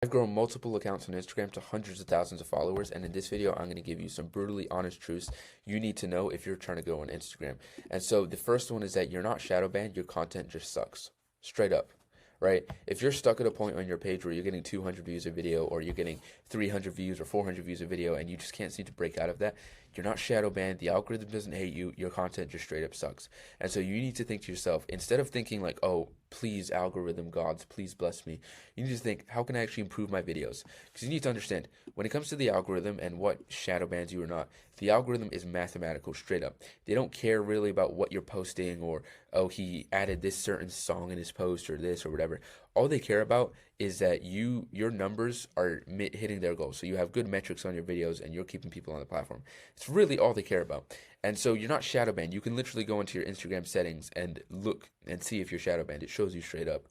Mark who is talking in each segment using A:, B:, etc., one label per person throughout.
A: I've grown multiple accounts on Instagram to hundreds of thousands of followers, and in this video, I'm going to give you some brutally honest truths you need to know if you're trying to go on Instagram. And so the first one is that you're not shadow banned, your content just sucks. Straight up, right? If you're stuck at a point on your page where you're getting 200 views a video, or you're getting 300 views or 400 views a video, and you just can't seem to break out of that, you're not shadow banned, the algorithm doesn't hate you, your content just straight up sucks. And so you need to think to yourself, instead of thinking like, oh, please algorithm gods, please bless me, you need to think, how can I actually improve my videos? Because you need to understand, when it comes to the algorithm and what shadow bans you or not, the algorithm is mathematical, straight up. They don't care really about what you're posting, or, oh, he added this certain song in his post, or this or whatever. All they care about is that your numbers are hitting their goals. So you have good metrics on your videos and you're keeping people on the platform. It's really all they care about. And so you're not shadow banned. You can literally go into your Instagram settings and look and see if you're shadow banned. It shows you straight up.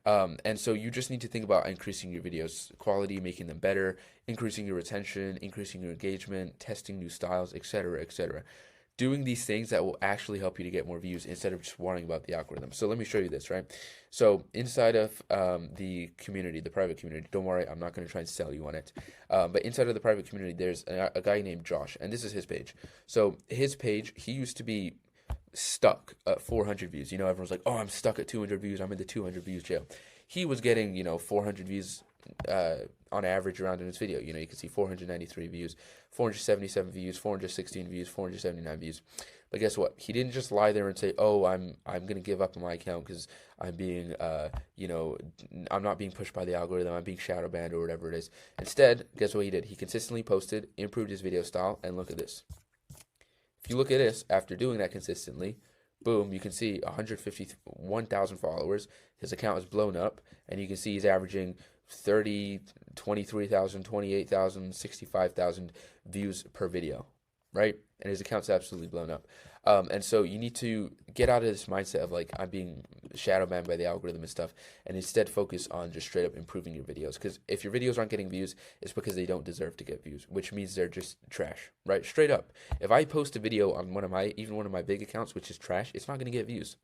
A: And so you just need to think about increasing your videos quality, making them better, increasing your retention, increasing your engagement, testing new styles, etc., etc. Doing these things that will actually help you to get more views instead of just worrying about the algorithm. So let me show you this, right? So inside of the community, the private community, don't worry, I'm not going to try and sell you on it. But inside of the private community, there's a guy named Josh, and this is his page. So his page, he used to be stuck at 400 views. You know, everyone's like, oh, I'm stuck at 200 views. I'm in the 200 views jail. He was getting, 400 views on average around in his video. You know, you can see 493 views, 477 views, 416 views, 479 views. But guess what? He didn't just lie there and say, "Oh, I'm gonna give up on my account because I'm being, I'm not being pushed by the algorithm. I'm being shadow banned or whatever it is." Instead, guess what he did? He consistently posted, improved his video style, and look at this. If you look at this, after doing that consistently, boom, you can see 151,000 followers. His account is blown up, and you can see he's averaging 30, 23,000, 28,000, 65,000 views per video, right? And his account's absolutely blown up. And so you need to get out of this mindset of like, I'm being shadow banned by the algorithm and stuff, and instead focus on just straight up improving your videos. Because if your videos aren't getting views, it's because they don't deserve to get views, which means they're just trash, right? Straight up. If I post a video on even one of my big accounts, which is trash, it's not going to get views,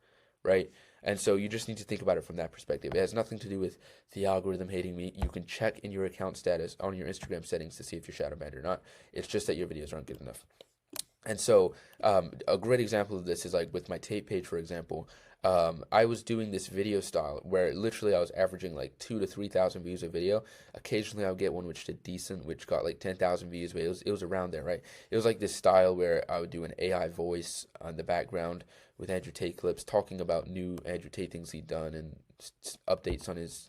A: right? And so you just need to think about it from that perspective. It has nothing to do with the algorithm hating me. You can check in your account status on your Instagram settings to see if you're shadow banned or not. It's just that your videos aren't good enough. And so a great example of this is like with my tape page, for example. I was doing this video style where literally I was averaging like 2 to 3,000 views a video. Occasionally I would get one which did decent, which got like 10,000 views, but it was around there, right? It was like this style where I would do an AI voice on the background with Andrew Tate clips talking about new Andrew Tate things he'd done and updates on his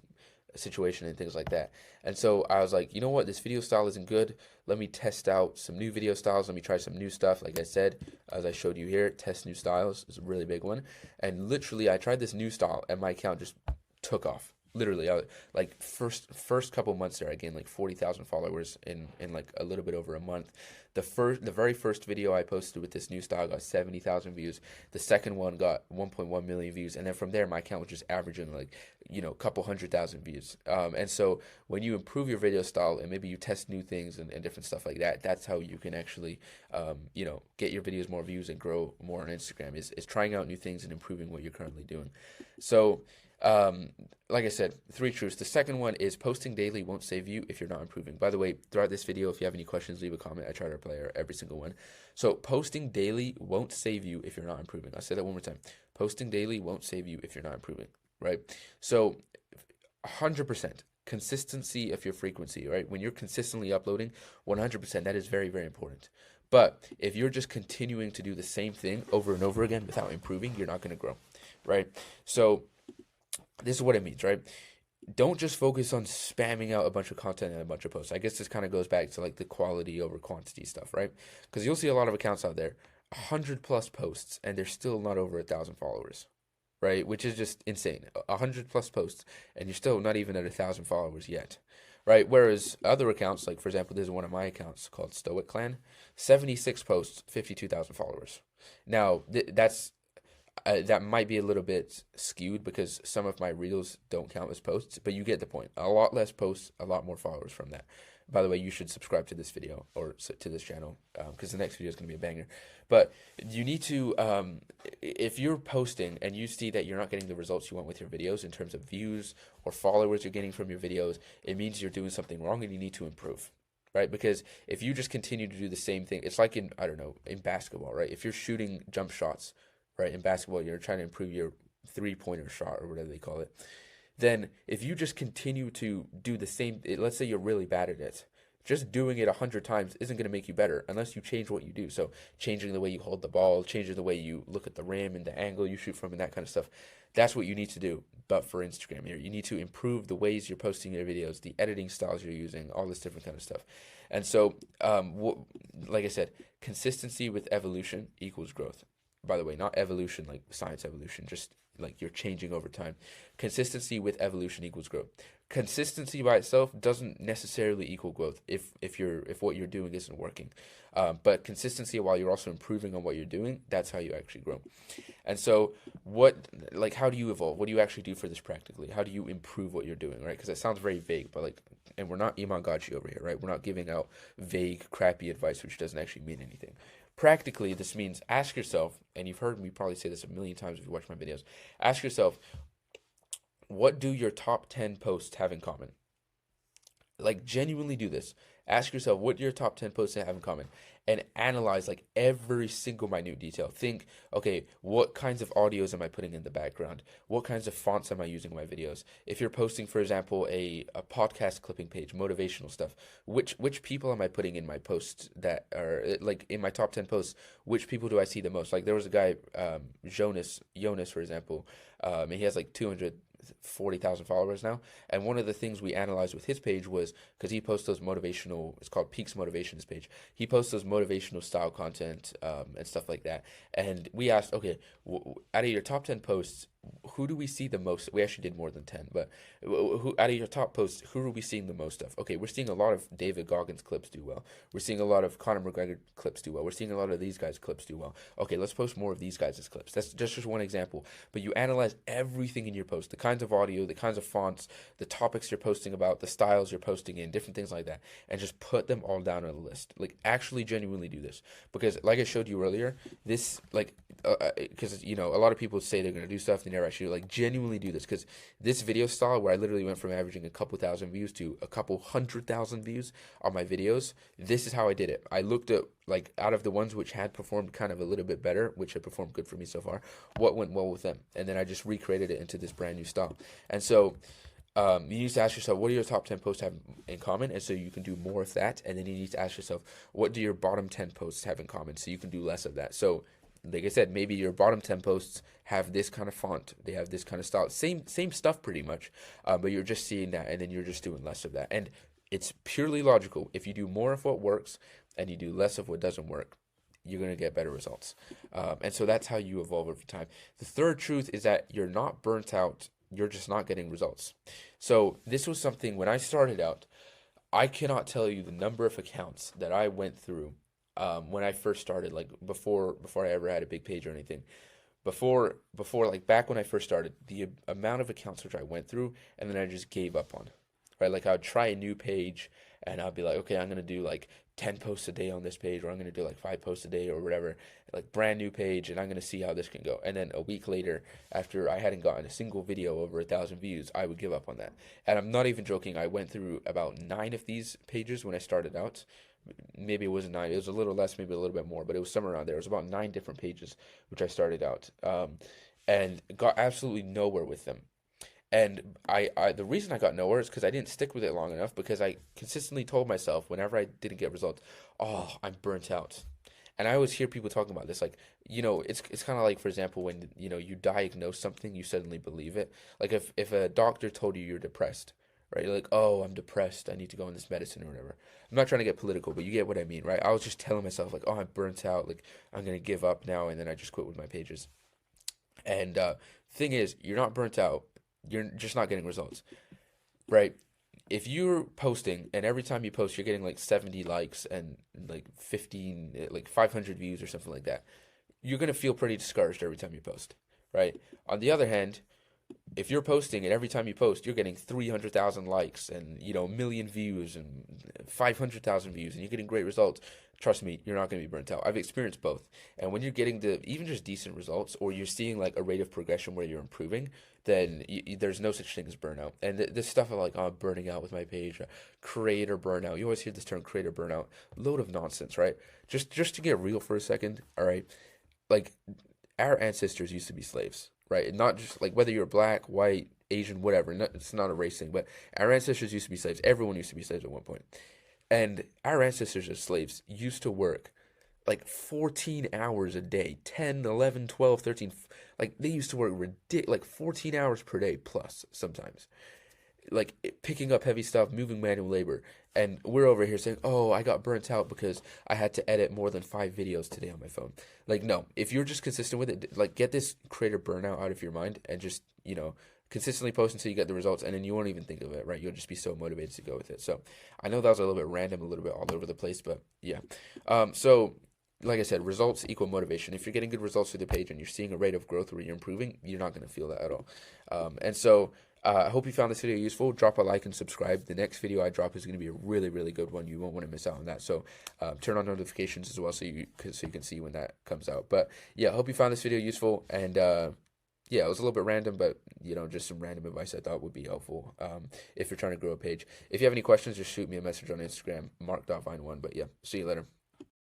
A: situation and things like that. And so I was like, you know what, this video style isn't good. Let me test out some new video styles. Let me try some new stuff. Like I said, as I showed you here, test new styles is a really big one. And literally, I tried this new style, and my account just took off. Literally, like first couple months there, I gained like 40,000 followers in like a little bit over a month. The very first video I posted with this new style got 70,000 views. The second one got 1.1 million views, and then from there, my account was just averaging like a couple 100,000 views. And so when you improve your video style and maybe you test new things and different stuff like that, that's how you can actually get your videos more views and grow more on Instagram. Is trying out new things and improving what you're currently doing. So like I said, 3 truths. The second one is posting daily won't save you if you're not improving. By the way, throughout this video, if you have any questions, leave a comment. I try to reply every single one. So posting daily won't save you if you're not improving. I'll say that one more time. Posting daily won't save you if you're not improving, right? So 100% consistency of your frequency, right? When you're consistently uploading, 100%, that is very, very important. But if you're just continuing to do the same thing over and over again without improving, you're not going to grow, right? So this is what it means, right? Don't just focus on spamming out a bunch of content and a bunch of posts. I guess this kind of goes back to like the quality over quantity stuff, right? Because you'll see a lot of accounts out there, 100+ posts, and they're still not over 1,000 followers, right? Which is just insane. 100+ posts, and you're still not even at 1,000 followers yet, right? Whereas other accounts, like for example, there's one of my accounts called Stoic Clan, 76 posts, 52,000 followers. Now, that might be a little bit skewed because some of my reels don't count as posts, but you get the point. A lot less posts, a lot more followers from that. By the way, you should subscribe to this video or to this channel because the next video is going to be a banger. But you need to, if you're posting and you see that you're not getting the results you want with your videos in terms of views or followers you're getting from your videos, it means you're doing something wrong and you need to improve. Right? Because if you just continue to do the same thing, it's like I don't know, in basketball, right? If you're shooting jump shots, right? In basketball, you're trying to improve your three-pointer shot or whatever they call it. Then if you just continue to do the same, let's say you're really bad at it, just doing it 100 times isn't going to make you better unless you change what you do. So changing the way you hold the ball, changing the way you look at the rim and the angle you shoot from and that kind of stuff. That's what you need to do. But for Instagram here, you need to improve the ways you're posting your videos, the editing styles you're using, all this different kind of stuff. And so, like I said, consistency with evolution equals growth. By the way, not evolution like science evolution, just like you're changing over time. Consistency with evolution equals growth. Consistency by itself doesn't necessarily equal growth if what you're doing isn't working. But consistency while you're also improving on what you're doing, that's how you actually grow. And so how do you evolve? What do you actually do for this practically? How do you improve what you're doing, right? Because it sounds very vague, but and we're not Iman Gadzhi over here, right? We're not giving out vague, crappy advice which doesn't actually mean anything. Practically, this means ask yourself, and you've heard me probably say this a million times if you watch my videos, ask yourself, what do your top 10 posts have in common? Like, genuinely do this. Ask yourself, what do your top 10 posts have in common? And analyze, like, every single minute detail. Think, okay, what kinds of audios am I putting in the background? What kinds of fonts am I using in my videos? If you're posting, for example, a podcast clipping page, motivational stuff, which people am I putting in my posts that are, like, in my top 10 posts, which people do I see the most? Like, there was a guy, Jonas, for example, and he has, like, 240,000 followers now, and one of the things we analyzed with his page was because he posts those motivational, it's called Peaks Motivations page, he posts those motivational style content and stuff like that, and we asked, okay, out of your top 10 posts, who do we see the most? We actually did more than 10, but who out of your top posts, who are we seeing the most of? Okay, we're seeing a lot of David Goggins clips do well. We're seeing a lot of Conor McGregor clips do well. We're seeing a lot of these guys' clips do well. Okay, let's post more of these guys' clips. That's just one example. But you analyze everything in your post, the kinds of audio, the kinds of fonts, the topics you're posting about, the styles you're posting in, different things like that, and just put them all down on a list. Like, actually genuinely do this. Because like I showed you earlier, this, because, a lot of people say they're going to do stuff, they never actually, genuinely do this. Because this video style, where I literally went from averaging a couple thousand views to a couple 100,000 views on my videos, this is how I did it. I looked at, out of the ones which had performed kind of a little bit better, which had performed good for me so far, what went well with them. And then I just recreated it into this brand new style. And so you need to ask yourself, what do your top 10 posts have in common? And so you can do more of that. And then you need to ask yourself, what do your bottom 10 posts have in common? So you can do less of that. So like I said, maybe your bottom 10 posts have this kind of font, they have this kind of style, same stuff pretty much, but you're just seeing that, and then you're just doing less of that. And it's purely logical. If you do more of what works and you do less of what doesn't work, you're going to get better results. And so that's how you evolve over time. The third truth is that you're not burnt out, you're just not getting results. So this was something, when I started out, I cannot tell you the number of accounts that I went through when I first started, before I ever had a big page or anything. Before back when I first started, the amount of accounts which I went through, and then I just gave up on, right? Like, I would try a new page, and I'd be like, okay, I'm going to do 10 posts a day on this page, or I'm going to do 5 posts a day or whatever, brand new page, and I'm going to see how this can go. And then a week later, after I hadn't gotten a single video over 1,000 views, I would give up on that. And I'm not even joking. I went through about 9 of these pages when I started out. Maybe it wasn't 9, it was a little less, maybe a little bit more, but it was somewhere around there. It was about 9 different pages which I started out, and got absolutely nowhere with them. And the reason I got nowhere is because I didn't stick with it long enough, because I consistently told myself whenever I didn't get results, oh, I'm burnt out. And I always hear people talking about this, it's kind of like, for example, when, you diagnose something, you suddenly believe it. Like, if a doctor told you you're depressed, right? You're like, oh, I'm depressed, I need to go on this medicine or whatever. I'm not trying to get political, but you get what I mean, right? I was just telling myself, oh, I'm burnt out, I'm going to give up now, and then I just quit with my pages. And thing is, you're not burnt out, you're just not getting results, right? If you're posting, and every time you post, you're getting 70 likes and 500 views or something like that, you're going to feel pretty discouraged every time you post, right? On the other hand, if you're posting and every time you post, you're getting 300,000 likes and, a million views and 500,000 views and you're getting great results, trust me, you're not going to be burnt out. I've experienced both. And when you're getting the even just decent results, or you're seeing like a rate of progression where you're improving, then there's no such thing as burnout. And this stuff of like, oh, I'm burning out with my page, creator burnout. You always hear this term, creator burnout. Load of nonsense, right? Just to get real for a second, all right? Like, our ancestors used to be slaves, right? Not just like whether you're black, white, Asian, whatever. It's not a race thing, but our ancestors used to be slaves. Everyone used to be slaves at one point. And our ancestors as slaves used to work like 14 hours a day, 10, 11, 12, 13. Like, they used to work like 14 hours per day plus sometimes. Like, picking up heavy stuff, moving manual labor. And we're over here saying, oh, I got burnt out because I had to edit more than 5 videos today on my phone. Like, no, if you're just consistent with it, like, get this creator burnout out of your mind and just, consistently post until you get the results, and then you won't even think of it, right? You'll just be so motivated to go with it. So I know that was a little bit random, a little bit all over the place, but yeah. So like I said, results equal motivation. If you're getting good results through the page and you're seeing a rate of growth where you're improving, you're not going to feel that at all. And so I hope you found this video useful. Drop a like and subscribe. The next video I drop is going to be a really, really good one. You won't want to miss out on that. So turn on notifications as well so you can see when that comes out. But yeah, I hope you found this video useful. And yeah, it was a little bit random, but just some random advice I thought would be helpful if you're trying to grow a page. If you have any questions, just shoot me a message on Instagram, mark.vine1. But yeah, see you later.